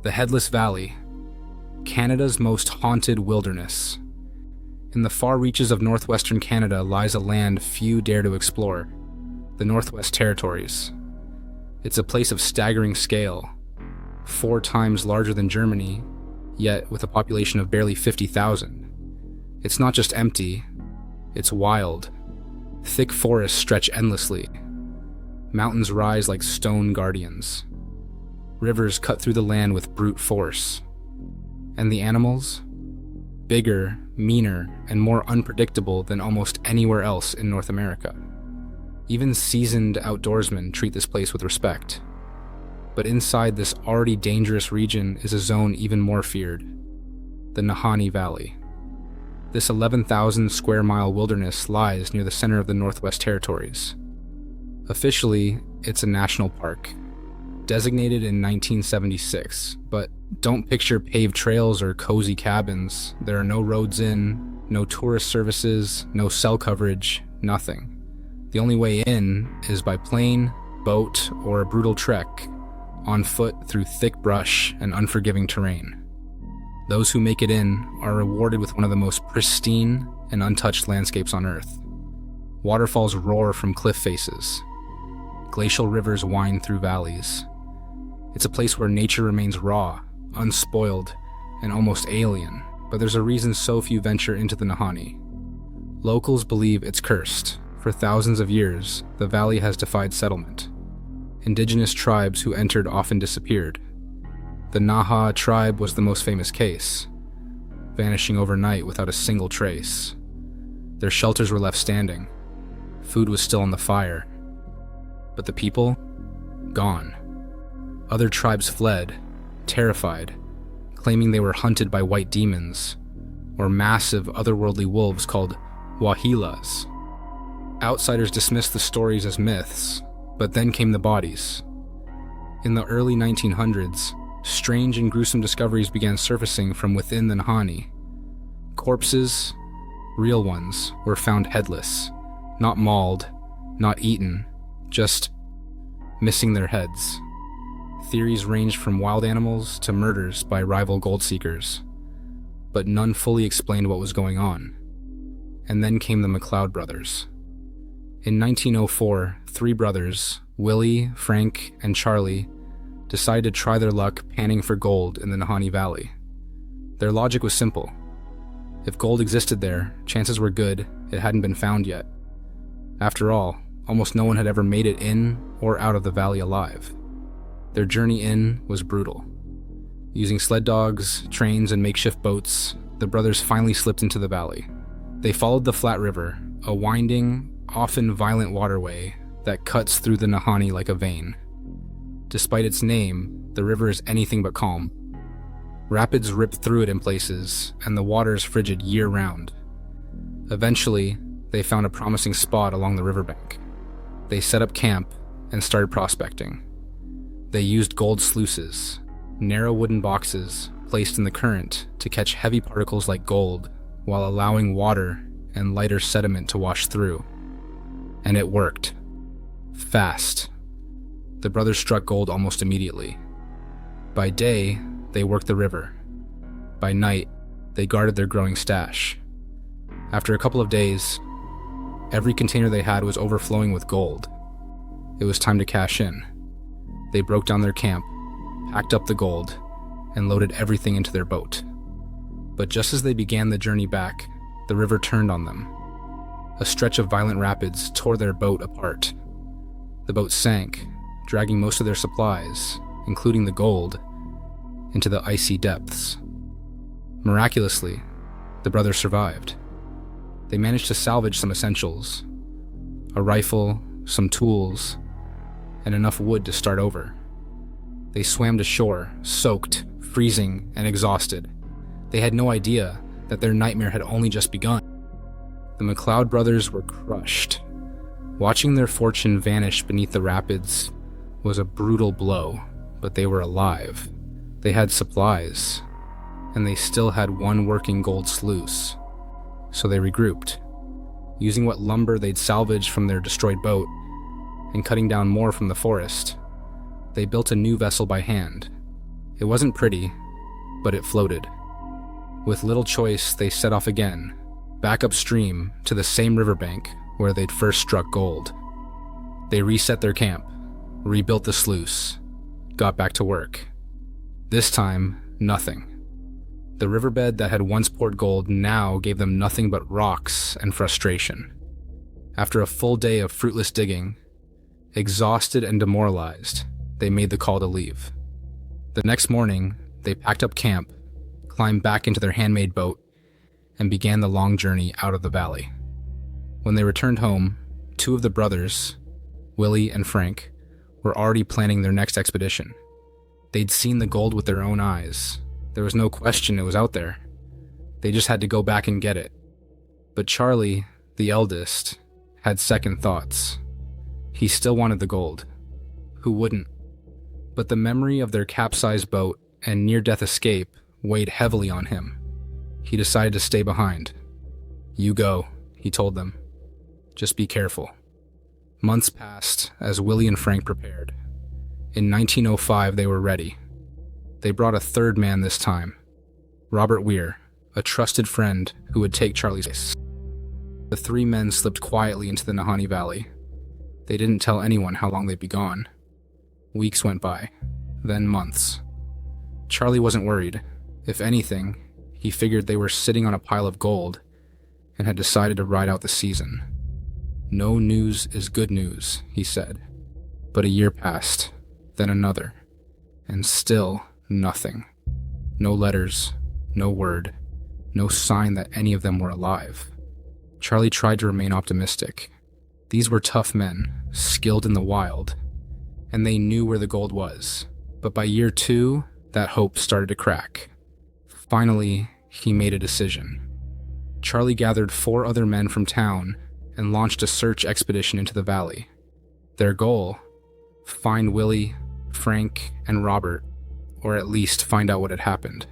The Headless Valley, Canada's most haunted wilderness. In the far reaches of northwestern Canada lies a land few dare to explore, the Northwest Territories. It's a place of staggering scale, 4 times larger than Germany, yet with a population of barely 50,000. It's not just empty, it's wild. Thick forests stretch endlessly. Mountains rise like stone guardians. Rivers cut through the land with brute force. And the animals? Bigger, meaner, and more unpredictable than almost anywhere else in North America. Even seasoned outdoorsmen treat this place with respect. But inside this already dangerous region is a zone even more feared, the Nahanni Valley. This 11,000 square mile wilderness lies near the center of the Northwest Territories. Officially, it's a national park, designated in 1976, but don't picture paved trails or cozy cabins. There are no roads in, no tourist services, no cell coverage, nothing. The only way in is by plane, boat, or a brutal trek, on foot through thick brush and unforgiving terrain. Those who make it in are rewarded with one of the most pristine and untouched landscapes on Earth. Waterfalls roar from cliff faces. Glacial rivers wind through valleys. It's a place where nature remains raw, unspoiled, and almost alien, but there's a reason so few venture into the Nahanni. Locals believe it's cursed. For thousands of years, the valley has defied settlement. Indigenous tribes who entered often disappeared. The Naha tribe was the most famous case, vanishing overnight without a single trace. Their shelters were left standing. Food was still on the fire. But the people? Gone. Other tribes fled, terrified, claiming they were hunted by white demons, or massive otherworldly wolves called wahilas. Outsiders dismissed the stories as myths, but then came the bodies. In the early 1900s, strange and gruesome discoveries began surfacing from within the Nahanni. Corpses, real ones, were found headless, not mauled, not eaten, just missing their heads. Theories ranged from wild animals to murders by rival gold seekers, but none fully explained what was going on. And then came the McLeod brothers. In 1904, 3 brothers, Willie, Frank, and Charlie, decided to try their luck panning for gold in the Nahanni Valley. Their logic was simple. If gold existed there, chances were good it hadn't been found yet. After all, almost no one had ever made it in or out of the valley alive. Their journey in was brutal. Using sled dogs, trains, and makeshift boats, the brothers finally slipped into the valley. They followed the Flat River, a winding, often violent waterway that cuts through the Nahanni like a vein. Despite its name, the river is anything but calm. Rapids rip through it in places, and the water is frigid year-round. Eventually, they found a promising spot along the riverbank. They set up camp and started prospecting. They used gold sluices, narrow wooden boxes placed in the current to catch heavy particles like gold while allowing water and lighter sediment to wash through. And it worked. Fast. The brothers struck gold almost immediately. By day, they worked the river. By night, they guarded their growing stash. After a couple of days, every container they had was overflowing with gold. It was time to cash in. They broke down their camp, packed up the gold, and loaded everything into their boat. But just as they began the journey back, the river turned on them. A stretch of violent rapids tore their boat apart. The boat sank, dragging most of their supplies, including the gold, into the icy depths. Miraculously, the brothers survived. They managed to salvage some essentials: a rifle, some tools, and enough wood to start over. They swam to shore, soaked, freezing, and exhausted. They had no idea that their nightmare had only just begun. The McLeod brothers were crushed. Watching their fortune vanish beneath the rapids was a brutal blow, but they were alive. They had supplies, and they still had one working gold sluice. So they regrouped, using what lumber they'd salvaged from their destroyed boat and cutting down more from the forest. They built a new vessel by hand. It wasn't pretty, but it floated. With little choice, they set off again, back upstream to the same riverbank where they'd first struck gold. They reset their camp, rebuilt the sluice, got back to work. This time, nothing. The riverbed that had once poured gold now gave them nothing but rocks and frustration. After a full day of fruitless digging, exhausted and demoralized, they made the call to leave. The next morning, they packed up camp, climbed back into their handmade boat, and began the long journey out of the valley. When they returned home, two of the brothers, Willie and Frank, were already planning their next expedition. They'd seen the gold with their own eyes. There was no question it was out there. They just had to go back and get it. But Charlie, the eldest, had second thoughts. He still wanted the gold. Who wouldn't? But the memory of their capsized boat and near-death escape weighed heavily on him. He decided to stay behind. "You go," he told them. "Just be careful." Months passed as Willie and Frank prepared. In 1905, they were ready. They brought a third man this time, Robert Weir, a trusted friend who would take Charlie's place. The three men slipped quietly into the Nahanni Valley. They didn't tell anyone how long they'd be gone. Weeks went by, then months. Charlie wasn't worried. If anything, he figured they were sitting on a pile of gold and had decided to ride out the season. "No news is good news," he said. But a year passed, then another, and still nothing. No letters, no word, no sign that any of them were alive. Charlie tried to remain optimistic. These were tough men, skilled in the wild, and they knew where the gold was. But by year 2, that hope started to crack. Finally, he made a decision. Charlie gathered 4 other men from town and launched a search expedition into the valley. Their goal? Find Willie, Frank, and Robert, or at least find out what had happened.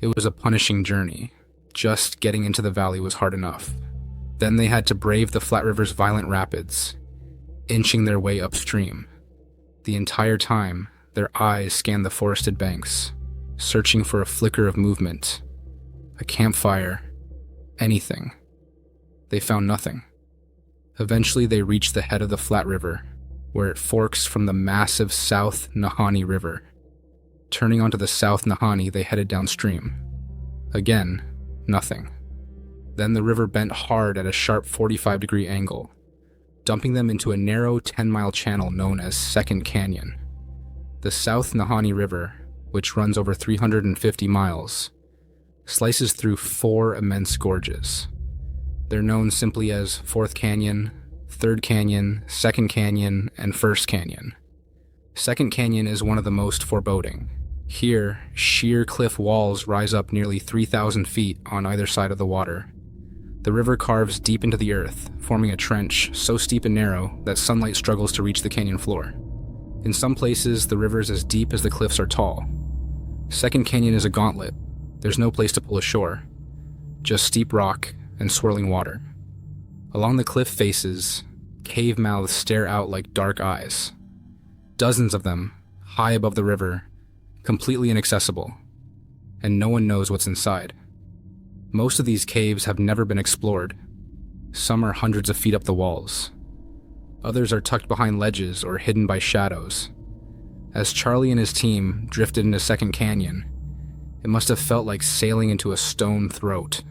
It was a punishing journey. Just getting into the valley was hard enough. Then they had to brave the Flat River's violent rapids, inching their way upstream. The entire time, their eyes scanned the forested banks, searching for a flicker of movement, a campfire, anything. They found nothing. Eventually, they reached the head of the Flat River, where it forks from the massive South Nahanni River. Turning onto the South Nahanni, they headed downstream. Again, nothing. Then the river bent hard at a sharp 45-degree angle, dumping them into a narrow 10-mile channel known as Second Canyon. The South Nahanni River, which runs over 350 miles, slices through 4 immense gorges. They're known simply as Fourth Canyon, Third Canyon, Second Canyon, and First Canyon. Second Canyon is one of the most foreboding. Here, sheer cliff walls rise up nearly 3,000 feet on either side of the water. The river carves deep into the earth, forming a trench so steep and narrow that sunlight struggles to reach the canyon floor. In some places, the river is as deep as the cliffs are tall. Second Canyon is a gauntlet. There's no place to pull ashore, just steep rock and swirling water. Along the cliff faces, cave mouths stare out like dark eyes. Dozens of them, high above the river, completely inaccessible, and no one knows what's inside. Most of these caves have never been explored. Some are hundreds of feet up the walls. Others are tucked behind ledges or hidden by shadows. As Charlie and his team drifted into Second Canyon, it must have felt like sailing into a stone throat.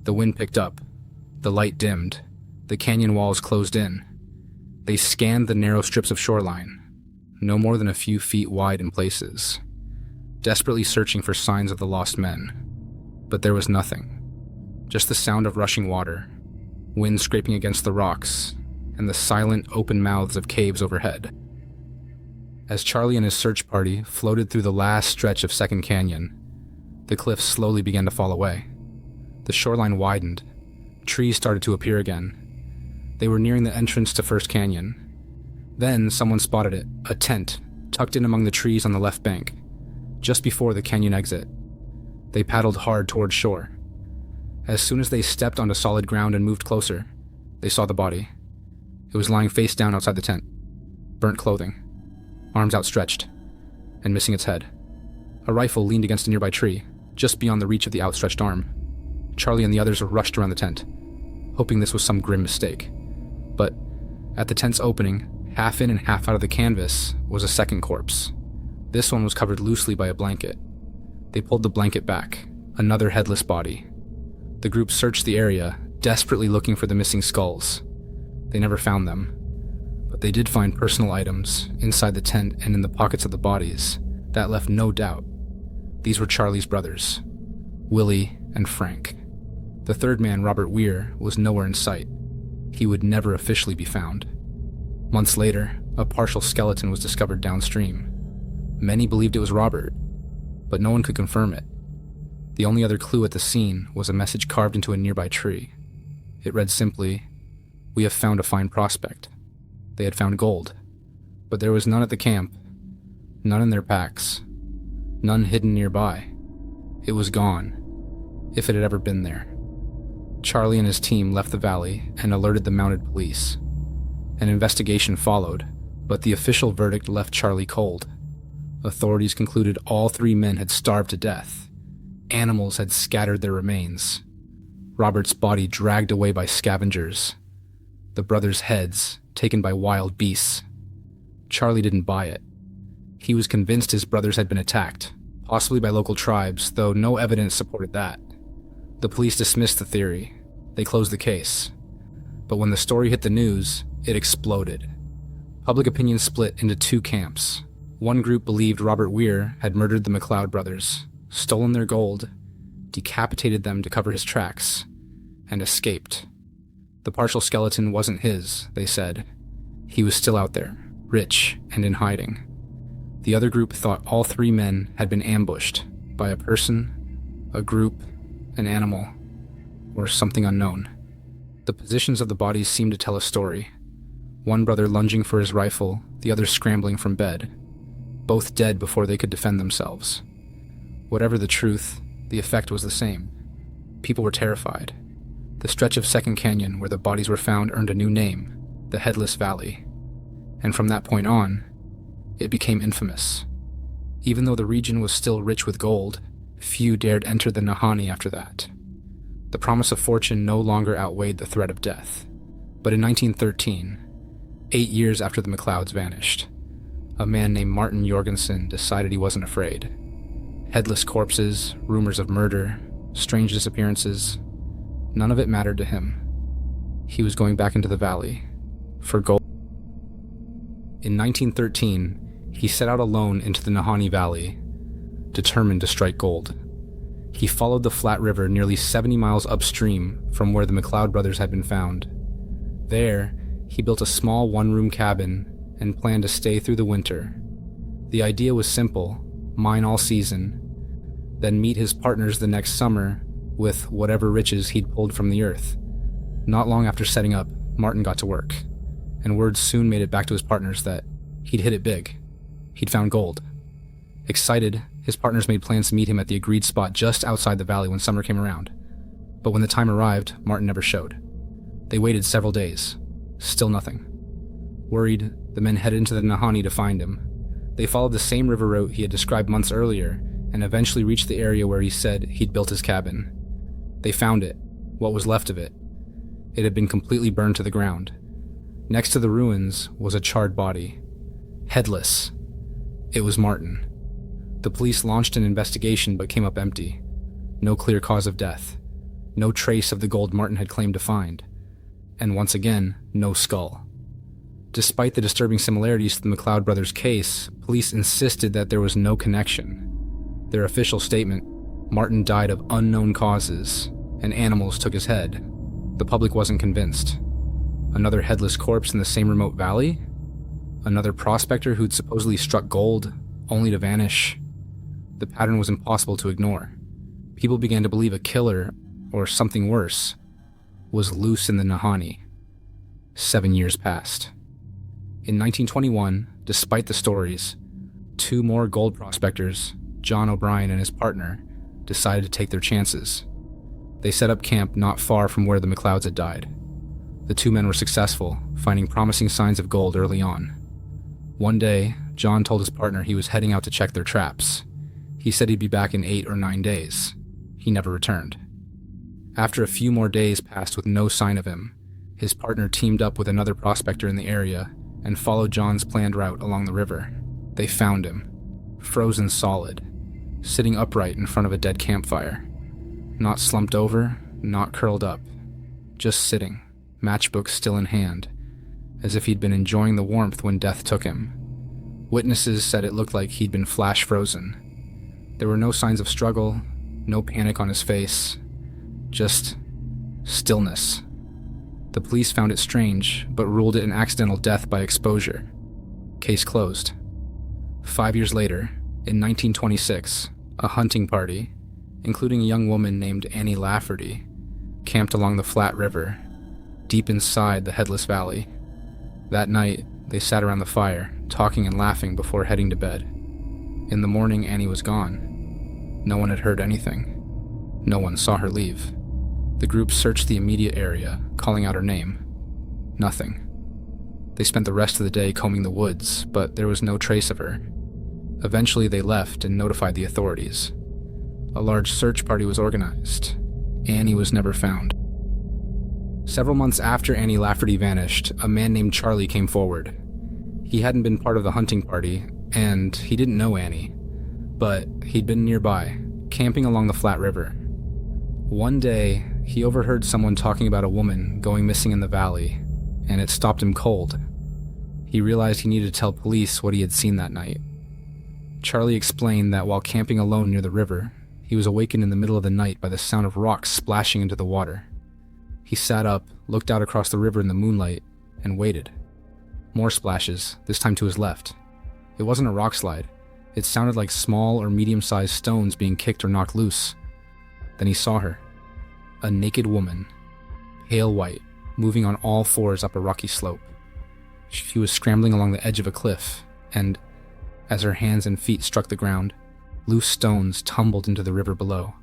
The wind picked up, the light dimmed, the canyon walls closed in. They scanned the narrow strips of shoreline, no more than a few feet wide in places, desperately searching for signs of the lost men. But there was nothing. Just the sound of rushing water, wind scraping against the rocks, and the silent, open mouths of caves overhead. As Charlie and his search party floated through the last stretch of Second Canyon, the cliffs slowly began to fall away. The shoreline widened. Trees started to appear again. They were nearing the entrance to First Canyon. Then someone spotted it, a tent, tucked in among the trees on the left bank, just before the canyon exit. They paddled hard toward shore. As soon as they stepped onto solid ground and moved closer, they saw the body. It was lying face down outside the tent, burnt clothing, arms outstretched, and missing its head. A rifle leaned against a nearby tree, just beyond the reach of the outstretched arm. Charlie and the others rushed around the tent, hoping this was some grim mistake. But at the tent's opening, half in and half out of the canvas, was a second corpse. This one was covered loosely by a blanket. They pulled the blanket back, another headless body. The group searched the area, desperately looking for the missing skulls. They never found them, but they did find personal items inside the tent and in the pockets of the bodies that left no doubt. These were Charlie's brothers, Willie and Frank. The third man, Robert Weir, was nowhere in sight. He would never officially be found. Months later, a partial skeleton was discovered downstream. Many believed it was Robert, but no one could confirm it. The only other clue at the scene was a message carved into a nearby tree. It read simply, "We have found a fine prospect." They had found gold, but there was none at the camp, none in their packs, none hidden nearby. It was gone, if it had ever been there. Charlie and his team left the valley and alerted the mounted police. An investigation followed, but the official verdict left Charlie cold. Authorities concluded all three men had starved to death. Animals had scattered their remains. Robert's body dragged away by scavengers. The brothers' heads taken by wild beasts. Charlie didn't buy it. He was convinced his brothers had been attacked, possibly by local tribes, though no evidence supported that. The police dismissed the theory. They closed the case. But when the story hit the news, it exploded. Public opinion split into two camps. One group believed Robert Weir had murdered the McLeod brothers, stolen their gold, decapitated them to cover his tracks, and escaped. The partial skeleton wasn't his, they said. He was still out there, rich and in hiding. The other group thought all three men had been ambushed by a person, a group, an animal, or something unknown. The positions of the bodies seemed to tell a story. One brother lunging for his rifle, the other scrambling from bed. Both dead before they could defend themselves. Whatever the truth, the effect was the same. People were terrified. The stretch of Second Canyon where the bodies were found earned a new name, the Headless Valley. And from that point on, it became infamous. Even though the region was still rich with gold, few dared enter the Nahanni after that. The promise of fortune no longer outweighed the threat of death. But in 1913, 8 years after the McLeods vanished, a man named Martin Jorgensen decided he wasn't afraid. Headless corpses, rumors of murder, strange disappearances, none of it mattered to him. He was going back into the valley for gold. In 1913, he set out alone into the Nahanni Valley, determined to strike gold. He followed the flat river nearly 70 miles upstream from where the McLeod brothers had been found. There, he built a small one-room cabin and planned to stay through the winter. The idea was simple: mine all season, then meet his partners the next summer with whatever riches he'd pulled from the earth. Not long after setting up, Martin got to work, and word soon made it back to his partners that he'd hit it big. He'd found gold. Excited, his partners made plans to meet him at the agreed spot just outside the valley when summer came around. But when the time arrived, Martin never showed. They waited several days. Still nothing. Worried, the men headed into the Nahanni to find him. They followed the same river route he had described months earlier and eventually reached the area where he said he'd built his cabin. They found it, what was left of it. It had been completely burned to the ground. Next to the ruins was a charred body. Headless. It was Martin. The police launched an investigation but came up empty. No clear cause of death. No trace of the gold Martin had claimed to find. And once again, no skull. Despite the disturbing similarities to the McLeod brothers' case, police insisted that there was no connection. Their official statement, Martin died of unknown causes, and animals took his head. The public wasn't convinced. Another headless corpse in the same remote valley? Another prospector who'd supposedly struck gold, only to vanish? The pattern was impossible to ignore. People began to believe a killer, or something worse, was loose in the Nahanni. 7 years passed. In 1921, despite the stories, 2 more gold prospectors, John O'Brien and his partner, decided to take their chances. They set up camp not far from where the McLeods had died. The 2 men were successful, finding promising signs of gold early on. One day, John told his partner he was heading out to check their traps. He said he'd be back in 8 or 9 days. He never returned. After a few more days passed with no sign of him, his partner teamed up with another prospector in the area and followed John's planned route along the river. They found him, frozen solid, sitting upright in front of a dead campfire. Not slumped over, not curled up, just sitting, matchbook still in hand, as if he'd been enjoying the warmth when death took him. Witnesses said it looked like he'd been flash frozen. There were no signs of struggle, no panic on his face, just stillness. The police found it strange, but ruled it an accidental death by exposure. Case closed. 5 years later, in 1926, a hunting party, including a young woman named Annie Lafferty, camped along the Flat River, deep inside the Headless Valley. That night, they sat around the fire, talking and laughing before heading to bed. In the morning, Annie was gone. No one had heard anything. No one saw her leave. The group searched the immediate area, calling out her name. Nothing. They spent the rest of the day combing the woods, but there was no trace of her. Eventually, they left and notified the authorities. A large search party was organized. Annie was never found. Several months after Annie Lafferty vanished, a man named Charlie came forward. He hadn't been part of the hunting party, and he didn't know Annie, but he'd been nearby, camping along the Flat River. One day, he overheard someone talking about a woman going missing in the valley, and it stopped him cold. He realized he needed to tell police what he had seen that night. Charlie explained that while camping alone near the river, he was awakened in the middle of the night by the sound of rocks splashing into the water. He sat up, looked out across the river in the moonlight, and waited. More splashes, this time to his left. It wasn't a rock slide. It sounded like small or medium-sized stones being kicked or knocked loose. Then he saw her. A naked woman, pale white, moving on all fours up a rocky slope. She was scrambling along the edge of a cliff, and as her hands and feet struck the ground, loose stones tumbled into the river below.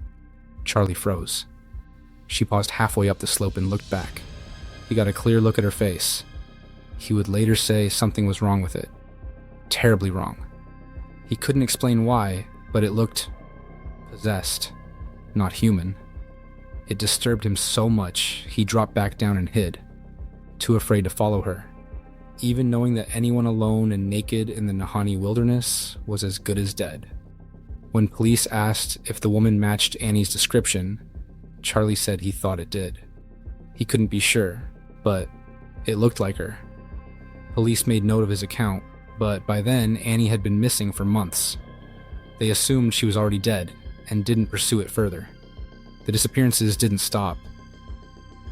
Charlie froze. She paused halfway up the slope and looked back. He got a clear look at her face. He would later say something was wrong with it. Terribly wrong. He couldn't explain why, but it looked possessed, not human. It disturbed him so much, he dropped back down and hid, too afraid to follow her, even knowing that anyone alone and naked in the Nahanni wilderness was as good as dead. When police asked if the woman matched Annie's description, Charlie said he thought it did. He couldn't be sure, but it looked like her. Police made note of his account, but by then Annie had been missing for months. They assumed she was already dead and didn't pursue it further. The disappearances didn't stop.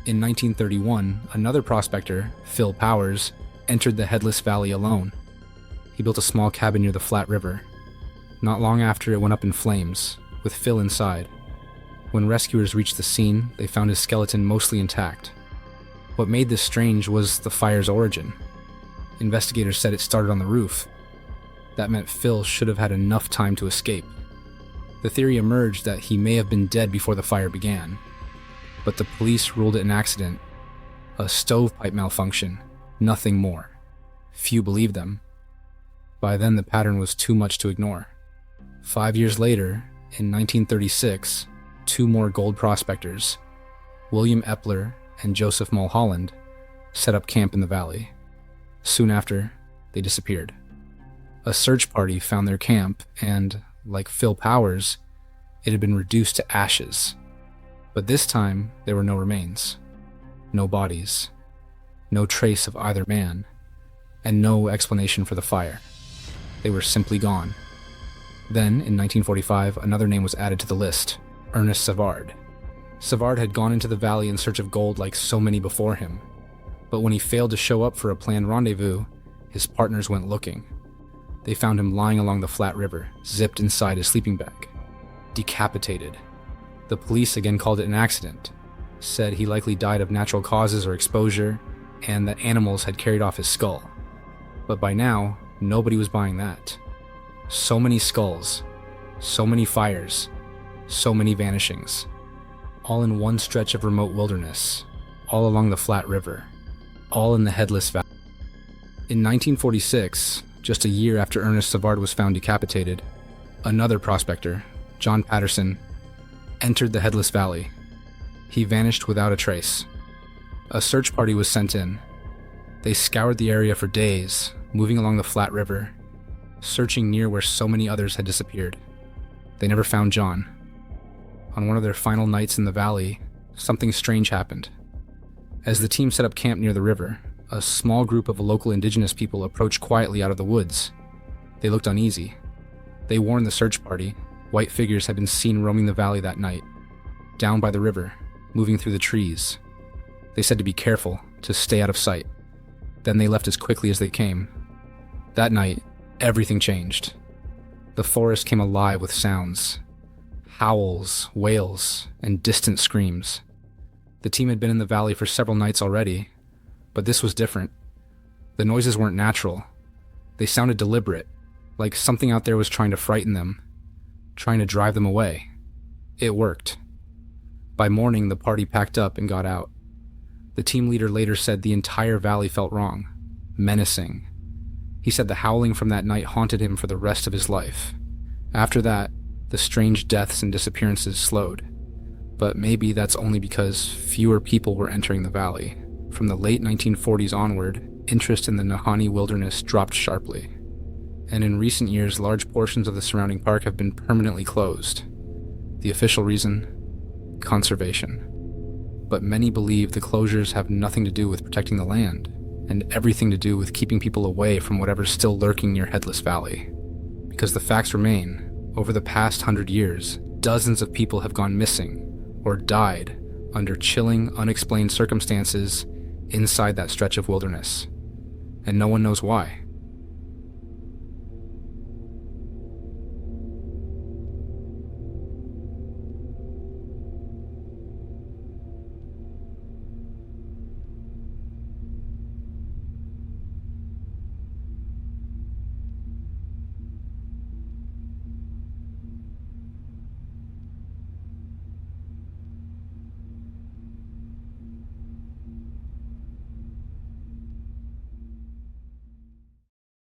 In 1931, another prospector, Phil Powers, entered the Headless Valley alone. He built a small cabin near the Flat River. Not long after, it went up in flames, with Phil inside. When rescuers reached the scene, they found his skeleton mostly intact. What made this strange was the fire's origin. Investigators said it started on the roof. That meant Phil should have had enough time to escape. The theory emerged that he may have been dead before the fire began, but the police ruled it an accident, a stovepipe malfunction, nothing more. Few believed them. By then, the pattern was too much to ignore. 5 years later, in 1936, two more gold prospectors, William Epler and Joseph Mulholland, set up camp in the valley. Soon after, they disappeared. A search party found their camp and, like Phil Powers, it had been reduced to ashes. But this time, there were no remains, no bodies, no trace of either man, and no explanation for the fire. They were simply gone. Then, in 1945, another name was added to the list, Ernest Savard. Savard had gone into the valley in search of gold like so many before him, but when he failed to show up for a planned rendezvous, his partners went looking. They found him lying along the Flat River, zipped inside his sleeping bag, decapitated. The police again called it an accident, said he likely died of natural causes or exposure, and that animals had carried off his skull. But by now, nobody was buying that. So many skulls, so many fires, so many vanishings, all in one stretch of remote wilderness, all along the Flat River, all in the Headless Valley. In 1946, just a year after Ernest Savard was found decapitated, Another prospector, John Patterson, entered the Headless Valley. He vanished without a trace. A search party was sent in. They scoured the area for days, moving along the flat river, searching near where so many others had disappeared. They never found John. On one of their final nights in the valley, something strange happened. As the team set up camp near the river, a small group of local indigenous people approached quietly out of the woods. They looked uneasy. They warned the search party. White figures had been seen roaming the valley that night, down by the river, moving through the trees. They said to be careful, to stay out of sight. Then they left as quickly as they came. That night, everything changed. The forest came alive with sounds. Howls, wails, and distant screams. The team had been in the valley for several nights already, but this was different. The noises weren't natural. They sounded deliberate, like something out there was trying to frighten them, trying to drive them away. It worked. By morning, the party packed up and got out. The team leader later said the entire valley felt wrong, menacing. He said the howling from that night haunted him for the rest of his life. After that, the strange deaths and disappearances slowed. But maybe that's only because fewer people were entering the valley. From the late 1940s onward, interest in the Nahanni wilderness dropped sharply. And in recent years, large portions of the surrounding park have been permanently closed. The official reason? Conservation. But many believe the closures have nothing to do with protecting the land, and everything to do with keeping people away from whatever's still lurking near Headless Valley. Because the facts remain, over the past 100 years, dozens of people have gone missing or died under chilling, unexplained circumstances inside that stretch of wilderness. And no one knows why.